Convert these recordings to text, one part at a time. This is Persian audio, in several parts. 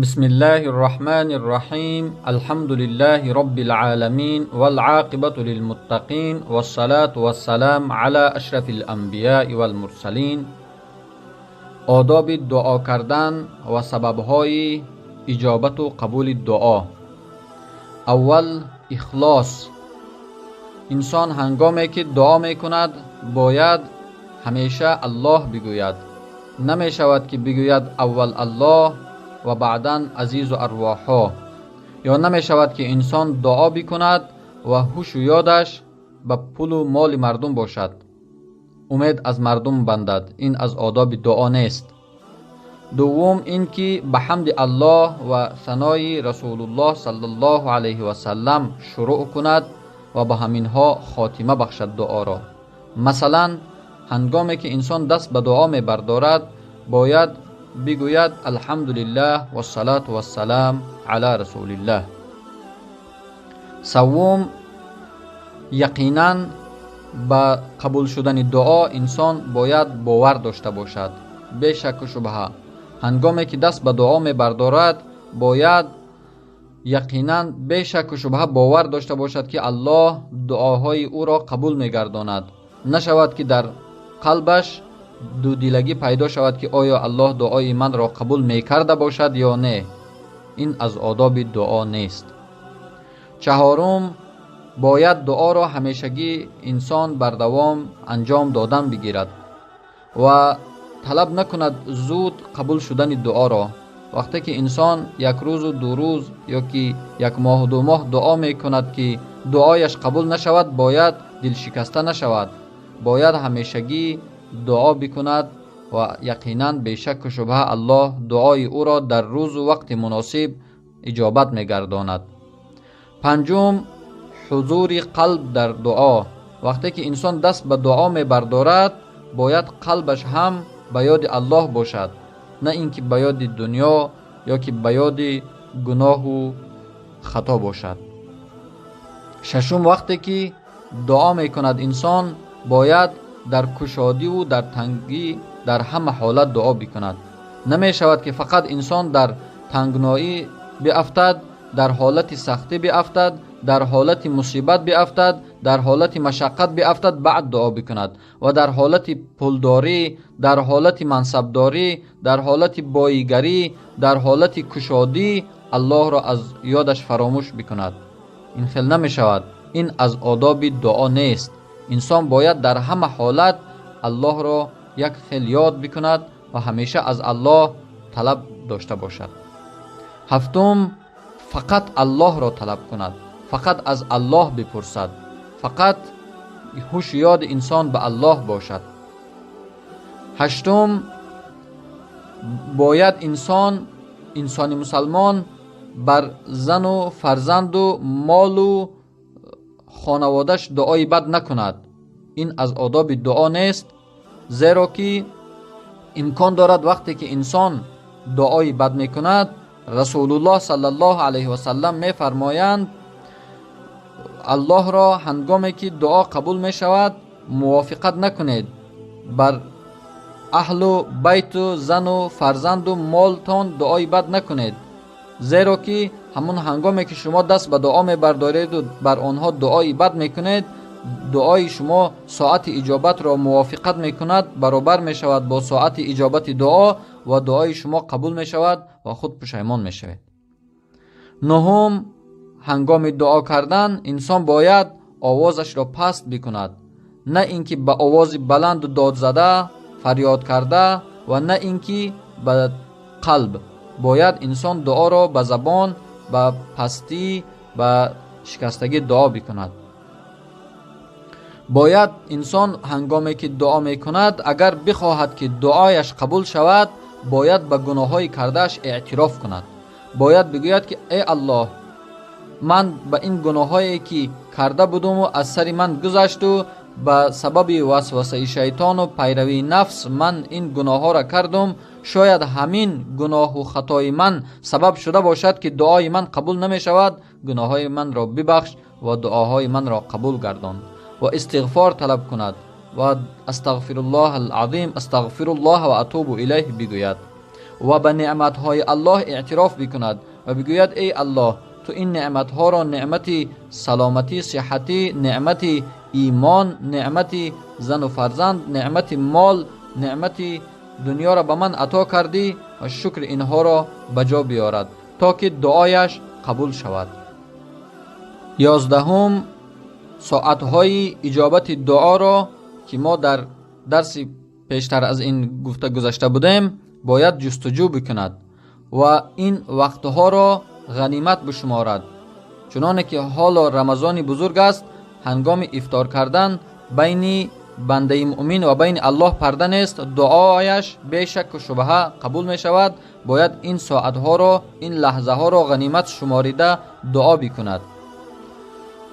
بسم الله الرحمن الرحيم الحمد لله رب العالمين والعاقبة للمتقين والصلاة والسلام على أشرف الأنبياء والمرسلين. آداب دعا کردن و سببهای اجابت و قبول دعا. اول، اخلاص. انسان هنگامی که دعا میکند باید همیشه الله بگوید. نمی شود که بگوید اول الله و بعداً عزیز و ارواحها، یا نمی شود که انسان دعا بکند و هوش و یادش به پول و مال مردم باشد، امید از مردم بندد. این از آداب دعا نیست. دوم، این که به حمد الله و ثنای رسول الله صلی الله علیه و سلم شروع کند و به همینها خاتمه بخشد دعا را. مثلا هنگامی که انسان دست به دعا می بردارد باید بگوید الحمدلله و الصلاة و السلام علی رسول الله. سوم، یقینا به قبول شدن دعا انسان باید باور داشته باشد، بی شک و شبهه. هنگامی که دست به دعا می بردارد باید یقینا بی شک و شبهه باور داشته باشد که الله دعاهای او را قبول می گرداند. نشود که در قلبش دودیلگی پیدا شود که آیا الله دعای من را قبول می کرده باشد یا نه. این از آداب دعا نیست. چهارم، باید دعا را همیشگی انسان بر دوام انجام دادن بگیرد و طلب نکند زود قبول شدن دعا را. وقتی که انسان یک روز و دو روز یا که یک ماه و دو ماه دعا می کند که دعایش قبول نشود باید دل شکسته نشود. باید همیشگی دعا بکند و یقینا به شک و شبهه الله دعای او را در روز و وقت مناسب اجابت می گرداند. پنجم، حضور قلب در دعا. وقتی که انسان دست به دعا می بردارد باید قلبش هم به یاد الله باشد، نه اینکه به یاد دنیا یا که به یاد گناه و خطا باشد. ششم، وقتی که دعا می کند انسان باید در کشادی و در تنگی در همه حالت دعا بکند. نمی شود که فقط انسان در تنگنایی بیفتد، در حالت سختی بیفتد، در حالت مصیبت بیفتد، در حالت مشقت بیفتد بعد دعا بکند و در حالت پولداری، در حالت منصبداری، در حالت بایگری، در حالت کشادی الله را از یادش فراموش بکند. این خیلی نمی شود. این از آداب دعا نیست. انسان باید در همه حالت الله را یک خیل یاد بکند و همیشه از الله طلب داشته باشد. هفتم، فقط الله را طلب کند، فقط از الله بپرسد، فقط هوش یاد انسان به الله باشد. هشتم، باید انسان مسلمان بر زن و فرزند و مال و خانوادش دعای بد نکند. این از آداب دعا نیست، زیرا که امکان دارد وقتی که انسان دعای بد میکند رسول الله صلی الله علیه و سلم میفرمایند الله را هنگامی که دعا قبول می شود موافقت نکنید بر اهل و بیت و زن و فرزند و مالتان دعای بد نکنید، زیرا که همون هنگامی که شما دست به دعا می بردارید و بر آنها دعای بد می کنید دعای شما ساعت اجابت را موافقت می کند، برابر می شود با ساعت اجابت دعا و دعای شما قبول می شود و خود پشیمان می شود. نهم، هنگام دعا کردن انسان باید آوازش را پست بکند، نه اینکه به آواز بلند و داد زده فریاد کرده و نه اینکه به قلب. باید انسان دعا را به زبان به پستی به شکستگی دعا بکند. باید انسان هنگامی که دعا می کند اگر بخواهد که دعایش قبول شود باید به گناههای کردهش اعتراف کند. باید بگوید که ای الله، من به این گناهایی که کرده بودم و از سر من گذشت و به سبب وسوسه شیطان و پیروی نفس من این گناه ها را کردم. شاید همین گناه و خطای من سبب شده باشد که دعای من قبول نمی شود. گناه های من را ببخش و دعاهای من را قبول گردان و استغفار طلب کند و استغفر الله العظیم، استغفر الله و اتوب الیه بگوید و به نعمتهای الله اعتراف بکند و بگوید ای الله تو این نعمتها را، نعمت سلامتی، صحتی، نعمت ایمان، نعمت زن و فرزند، نعمت مال، نعمت دنیا را به من عطا کردی و شکر اینها را بجا بیارد تا که دعایش قبول شود. 11 ساعتهای اجابت دعا را که ما در درس پیشتر از این گفته گذشته بودیم باید جستجو بکند و این وقتها را غنیمت بشمارد. چنانه که حال رمضان بزرگ است، هنگام افطار کردن بین بنده مؤمن و بین الله پرده نیست، دعایش به شک و شبهه قبول می شود. باید این ساعتها را، این لحظه ها را غنیمت شماریده دعا بکند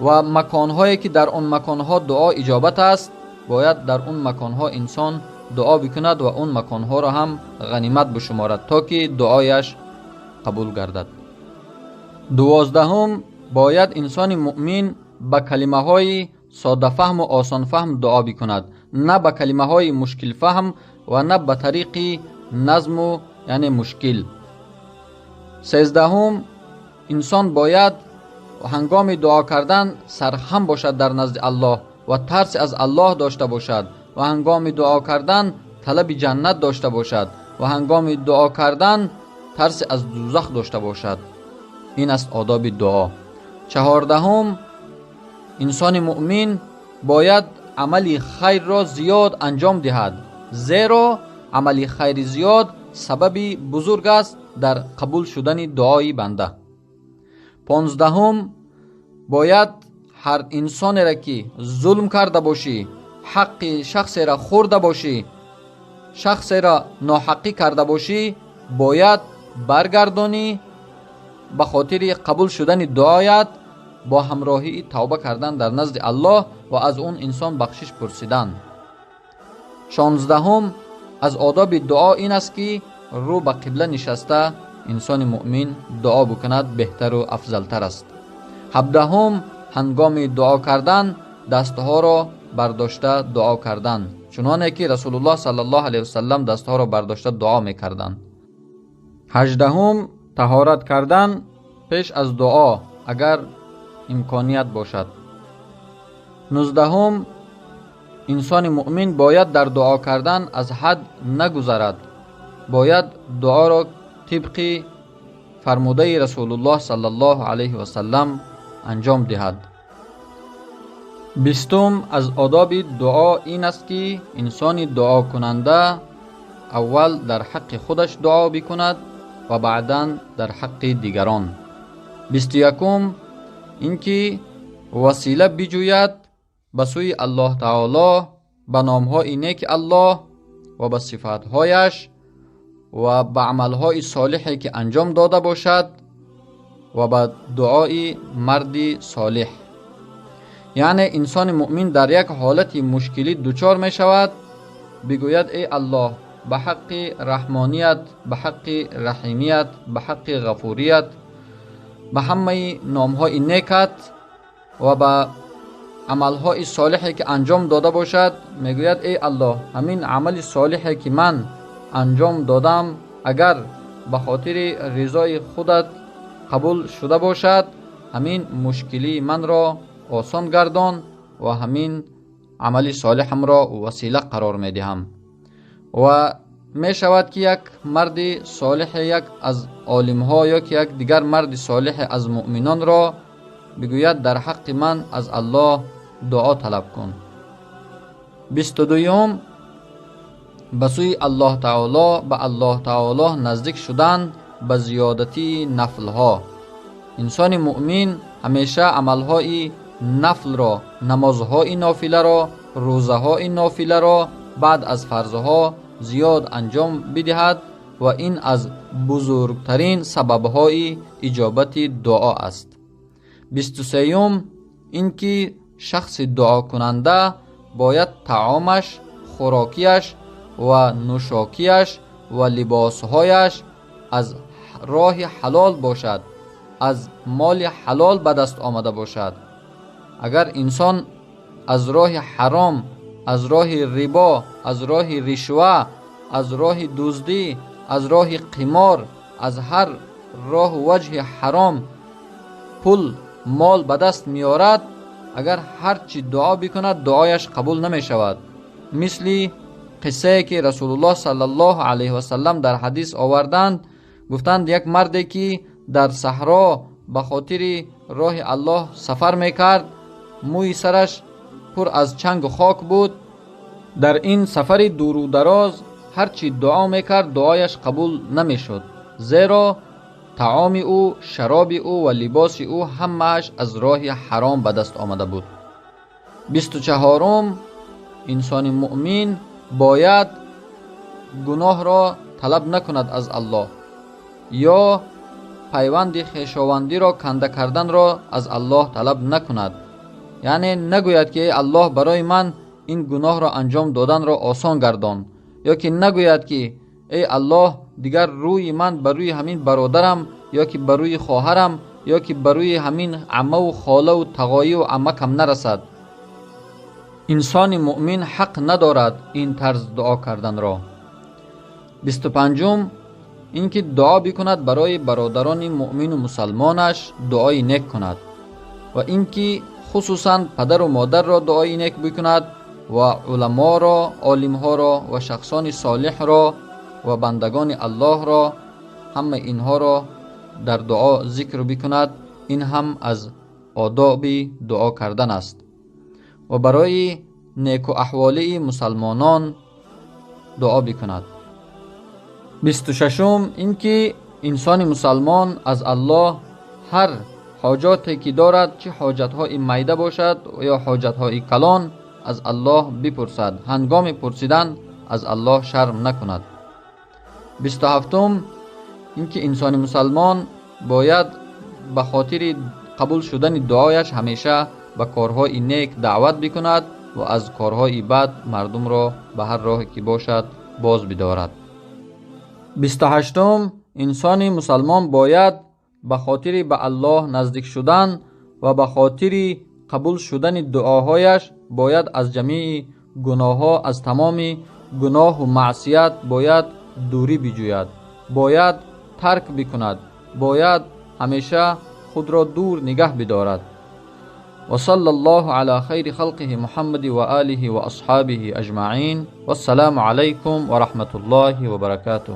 و مکانهایی که در اون مکانها دعا اجابت است باید در اون مکانها انسان دعا بکند و اون مکانها را هم غنیمت بشمارد تا که دعایش قبول گردد. 12 باید انسان مؤمن با کلمه های ساده فهم و آسان فهم دعا بکند، نه با کلمه های مشکل فهم و نه به طریق نظم و یعنی مشکل. 13 انسان باید هنگام دعا کردن سرخم باشد در نزد الله و ترس از الله داشته باشد و هنگام دعا کردن طلب جنت داشته باشد و هنگام دعا کردن ترس از دوزخ داشته باشد. این است آداب دعا. 14 انسان مؤمن باید عمل خیر را زیاد انجام دهد، زیرا عمل خیر زیاد سبب بزرگ است در قبول شدن دعای بنده. 15 باید هر انسانی را که ظلم کرده باشی، حق شخصی را خورده باشی، شخصی را ناحقی کرده باشی، باید برگردانی به خاطر قبول شدن دعایت با همراهی توبه کردن در نزد الله و از اون انسان بخشش پرسیدن. 16 از آداب دعا این است که رو به قبله نشسته انسان مؤمن دعا بکند، بهتر و افضلتر است. 17 هنگام دعا کردن دستها را برداشته دعا کردن، چنانه که رسول الله صلی الله علیه وسلم دستها را برداشته دعا میکردند. 18 طهارت کردن پیش از دعا اگر امکانیت باشد. 19 انسان مؤمن باید در دعا کردن از حد نگذرد، باید دعا را طبق فرموده رسول الله صلی الله علیه و سلم انجام دهد. 20 از آداب دعا این است که انسان دعا کننده اول در حق خودش دعا بکند و بعداً در حق دیگران. 21 اینکه وسیله بجوید به سوی الله تعالی به نامهای نیک الله و به صفاتهایش و به عملهای صالحی که انجام داده باشد و به دعای مرد صالح. یعنی انسان مؤمن در یک حالت مشکلی دچار می شود، بگوید ای الله به حق رحمانیت، به حق رحیمیت، به حق غفوریت، به همه نامهای نیکت و به عملهای صالحی که انجام داده باشد، میگوید ای الله همین عمل صالحی که من انجام دادم اگر به خاطر رضای خودت قبول شده باشد، همین مشکلی من را آسان گردان و همین عمل صالحم را وسیله قرار می دهم. و می شود که یک مرد صالح، یک از عالم ها یا که یک دیگر مرد صالح از مؤمنان را بگوید در حق من از الله دعا طلب کن. 22 به سوی الله تعالی نزدیک شدن به زیادتی نفل ها. انسان مؤمن همیشه عملهای نفل را، نمازهای نافله را، روزهای نافله را بعد از فرضها زیاد انجام بدهد و این از بزرگترین سببهای اجابت دعا است. 23 اینکه شخص دعا کننده باید طعامش، خوراکیش و نوشاکیش و لباسهایش از راه حلال باشد، از مال حلال به دست آمده باشد. اگر انسان از راه حرام، از راه ربا، از راه رشوه، از راه دزدی، از راه قمار، از هر راه و وجه حرام پول مال به دست میارد، اگر هرچی دعا بکند دعایش قبول نمی شود. مثل قصه که رسول الله صلی الله علیه و سلم در حدیث آوردند، گفتند یک مردی که در صحرا به خاطر راه الله سفر میکرد، موی سرش پر از چنگ و خاک بود. در این سفر دور و دراز هرچی دعا میکرد دعایش قبول نمیشد، زیرا طعام او، شراب او و لباس او همه‌اش از راه حرام به دست آمده بود. 24 انسان مؤمن باید گناه را طلب نکند از الله، یا پیوند خویشاوندی را کنده کردن را از الله طلب نکند. یعنی نگوید که ای الله برای من این گناه را انجام دادن را آسان گردان، یا که نگوید که ای الله دیگر روی من بر روی همین برادرم، یا که بر روی خواهرم، یا که بر روی همین عمه و خاله و تقایی و عمکم نرسد. انسان مؤمن حق ندارد این طرز دعا کردن را. 25 اینکه دعا بکند برای برادران مؤمن و مسلمانش دعای نیک کند، و اینکه خصوصا پدر و مادر را دعای نیک بکند و علما را، عالمها را و شخصان صالح را و بندگان الله را، همه اینها را در دعا ذکر بکند. این هم از آداب دعا کردن است. و برای نیک و احوالی مسلمانان دعا بکند. 26 اینکه انسان مسلمان از الله هر حاجاتی که دارد، چه حاجت‌های میده باشد یا حاجت‌های کلان، از الله بپرسد. هنگام پرسیدن از الله شرم نکند. 27 اینکه انسان مسلمان باید به خاطر قبول شدن دعایش همیشه به کارهای نیک دعوت بکند و از کارهای بد مردم را به هر راهی که باشد باز بدارد. 28 انسان مسلمان باید به خاطر به الله نزدیک شدن و به خاطر قبول شدن دعاهایش باید از جمیع گناهها، از تمام گناه و معصیت باید دوری بجوید، باید ترک بکند، باید همیشه خود را دور نگه بدارد. و صلی الله علی خیر خلقه محمد و آله و اصحابه اجمعین. و السلام علیکم و رحمت الله و برکاته.